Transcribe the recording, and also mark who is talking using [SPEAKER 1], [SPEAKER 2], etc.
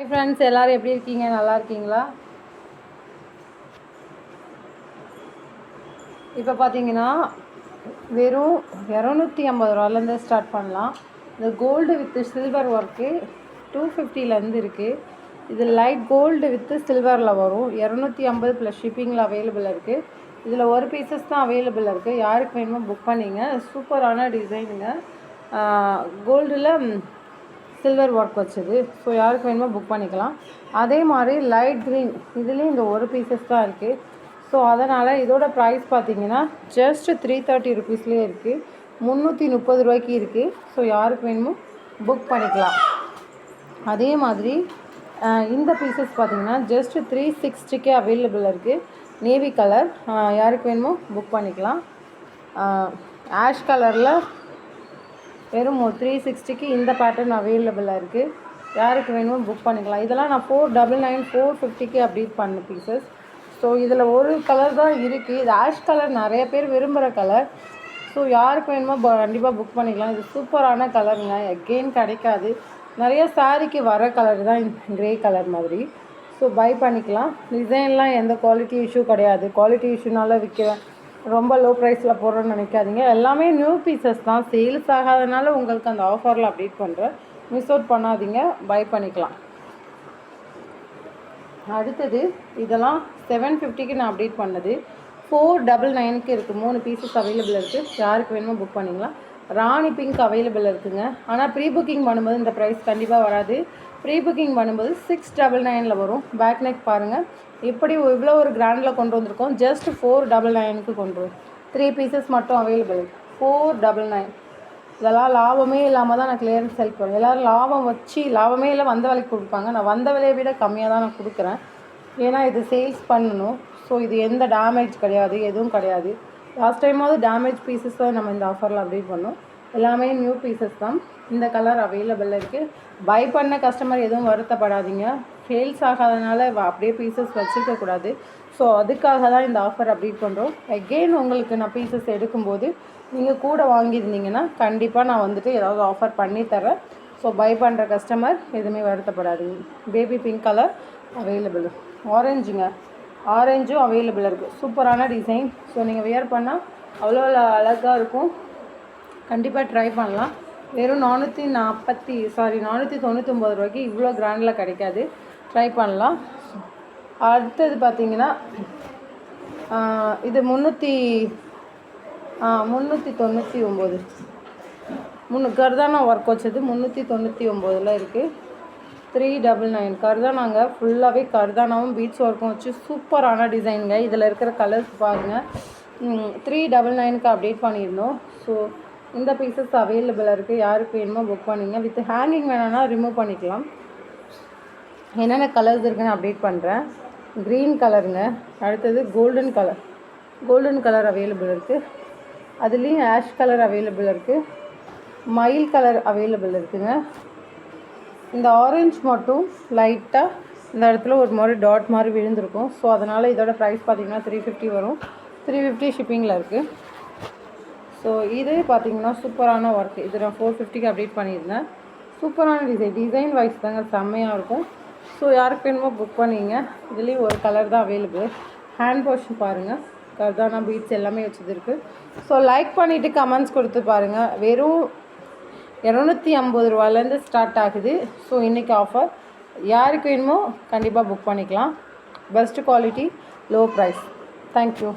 [SPEAKER 1] Friends எல்லோரும் எப்படி இருக்கீங்க? நல்லா இருக்கீங்களா? இப்போ பார்த்தீங்கன்னா வெறும் 250 ரூபாலேருந்து ஸ்டார்ட் பண்ணலாம். இந்த கோல்டு வித் சில்வர் ஒர்க்கு 250லேருந்து இருக்குது. இது லைட் கோல்டு வித்து சில்வரில் வரும். 250 ப்ளஸ் ஷிப்பிங்கில் அவைலபிள் இருக்குது. இதில் ஒரு பீசஸ் தான் அவைலபிள் இருக்குது. யாருக்கு வேணுமோ புக் பண்ணிங்க. சூப்பரான டிசைனுங்க. கோல்டில் சில்வர் ஒர்க் வச்சது. ஸோ யாருக்கு வேணுமோ புக் பண்ணிக்கலாம். அதே மாதிரி லைட் க்ரீன் இதுலேயும் இந்த ஒரு பீசஸ் தான் இருக்குது. ஸோ அதனால் இதோட ப்ரைஸ் பார்த்தீங்கன்னா ஜஸ்ட் 330 ருபீஸ்லேயே இருக்குது. 330 ரூபாய்க்கு இருக்குது. ஸோ யாருக்கு வேணுமோ புக் பண்ணிக்கலாம். அதே மாதிரி இந்த பீசஸ் பார்த்தீங்கன்னா ஜஸ்ட் 360க்கே அவைலபிள் இருக்குது. நேவி கலர் யாருக்கு வேணுமோ புக் பண்ணிக்கலாம். ஆஷ் கலரில் வெறும் 360க்கு இந்த பேட்டர்ன் அவைலபிளாக இருக்குது. யாருக்கு வேணுமோ புக் பண்ணிக்கலாம். இதெல்லாம் நான் 499 450க்கு அப்டேட் பண்ண பீசஸ். ஸோ இதில் ஒரு கலர் தான் இருக்குது. இது ஆஷ் கலர் நிறைய பேர் விரும்புகிற கலர். ஸோ யாருக்கு வேணுமோ கண்டிப்பாக புக் பண்ணிக்கலாம். இது சூப்பரான கலருங்க. எகெயின் கிடைக்காது. நிறைய சாரீக்கு வர கலர் தான் கிரே கலர் மாதிரி. ஸோ பை பண்ணிக்கலாம். டிசைன்லாம் எந்த குவாலிட்டி இஷ்யூ கிடையாது. குவாலிட்டி இஷ்யூனால விற்கிறேன் ரொம்ப லோ ப்ரைஸில் போடுறோன்னு நினைக்காதீங்க. எல்லாமே நியூ பீசஸ் தான். சேல்ஸ் ஆகாதனால உங்களுக்கு அந்த ஆஃபரில் அப்டேட் பண்ணுறேன். மிஸ் அவுட் பண்ணாதீங்க. பை பண்ணிக்கலாம். அடுத்தது இதெல்லாம் 750க்கு நான் அப்டேட் பண்ணது. 499க்கு இருக்குது. 3 பீசஸ் அவைலபிள் இருக்குது. யாருக்கு வேணுமோ புக் பண்ணிக்கலாம். ராணி பிங்க் அவைலபிள் இருக்குதுங்க. ஆனால் ப்ரீ புக்கிங் பண்ணும்போது இந்த ப்ரைஸ் கண்டிப்பாக வராது. ப்ரீ புக்கிங் பண்ணும்போது 699ல் வரும். பேக் நெக் பாருங்கள். இப்படி இவ்வளோ ஒரு கிராண்டில் கொண்டு வந்திருக்கோம். ஜஸ்ட் 499க்கு கொண்டு வரும். 3 பீசஸ் மட்டும் அவைலபிள். 499. இதெல்லாம் லாபமே இல்லாமல் தான் நான் கிளியரன்ஸ் செல் பண்ணுவேன். எல்லோரும் லாபம் வச்சு லாபமே இல்லை வந்த விலைக்கு கொடுப்பாங்க. நான் வந்த விலையை விட கம்மியாக தான் நான் கொடுக்குறேன். ஏன்னா இது சேல்ஸ் பண்ணணும். ஸோ இது எந்த டேமேஜ் கிடையாது, எதுவும் கிடையாது. லாஸ்ட் டைமாவது டேமேஜ் பீசஸ் தான் நம்ம இந்த ஆஃபரில் அப்டேட் பண்ணோம். எல்லாமே நியூ பீசஸ் தான். இந்த கலர் அவைலபிள் இருக்குது. பை பண்ண கஸ்டமர் எதுவும் வருத்தப்படாதீங்க. சேல்ஸ் ஆகாதனால அப்படியே பீசஸ் வச்சுருக்கக்கூடாது. ஸோ அதுக்காக தான் இந்த ஆஃபர் அப்டேட் பண்ணுறோம். எகெயின் உங்களுக்கு நான் பீசஸ் எடுக்கும்போது நீங்கள் கூட வாங்கியிருந்தீங்கன்னா கண்டிப்பாக நான் வந்துட்டு ஏதாவது ஆஃபர் பண்ணி தரேன். ஸோ பை பண்ணுற கஸ்டமர் எதுவுமே வருத்தப்படாதீங்க. Baby pink colour available. ஆரஞ்சுங்க. ஆரஞ்சும் அவைலபிள் இருக்குது. சூப்பரான டிசைன். ஸோ நீங்கள் வியர் பண்ணால் அவ்வளோ அழகாக இருக்கும். கண்டிப்பாக ட்ரை பண்ணலாம். வெறும் 499 ரூபாய்க்கு இவ்வளோ கிராண்டில் கிடைக்காது. ட்ரை பண்ணலாம். அடுத்தது பார்த்திங்கன்னா இது 399 கர்தானா ஒர்க் வச்சது 399ல் இருக்குது. 399 கர்தானாங்க. ஃபுல்லாகவே கர்தானாவும் பீட்ஸ் ஒர்க்கும் வச்சு சூப்பரான டிசைனுங்க. இதில் இருக்கிற கலர்ஸ் பாருங்கள். 399க்கு அப்டேட் பண்ணியிருந்தோம். ஸோ இந்த பீசஸ் அவைலபிளாக இருக்குது. யாருக்கு வேணுமோ புக் பண்ணிங்க. வித் ஹேங்கிங் வேணும்னா ரிமூவ் பண்ணிக்கலாம். என்னென்ன கலர்ஸ் இருக்குன்னு அப்டேட் பண்ணுறேன். க்ரீன் கலருங்க. அடுத்தது கோல்டன் கலர் அவைலபிள் இருக்குது. அதுலேயும் ஆஷ் கலர் அவைலபிள் இருக்குது. மயில் கலர் அவைலபிள் இருக்குதுங்க. இந்த ஆரஞ்சு மட்டும் லைட்டாக இந்த இடத்துல ஒரு மாதிரி டாட் மாதிரி விழுந்திருக்கும். ஸோ அதனால் இதோட ப்ரைஸ் பார்த்திங்கன்னா 350 வரும். 350 ஷிப்பிங்கில் இருக்குது. ஸோ இது பார்த்திங்கன்னா சூப்பரான ஒர்க். இது நான் 450க்கு அப்டேட் பண்ணியிருந்தேன். சூப்பரான டிசைன் வைஸ் தாங்க செம்மையாக இருக்கும். ஸோ யாருக்கு வேணுமோ புக் பண்ணிங்க. இதுலேயும் ஒரு கலர் தான் அவைலபிள். ஹேண்ட் போர்ஷன் பாருங்கள். கர்தானா பீட்ஸ் எல்லாமே வச்சது இருக்குது. ஸோ லைக் பண்ணிவிட்டு கமெண்ட்ஸ் கொடுத்து பாருங்கள். வெறும் 250 ரூபாலேருந்து ஸ்டார்ட் ஆகுது. ஸோ இன்றைக்கி ஆஃபர். யாருக்கு வேணுமோ கண்டிப்பாக புக் பண்ணிக்கலாம். Best quality, low price. Thank you.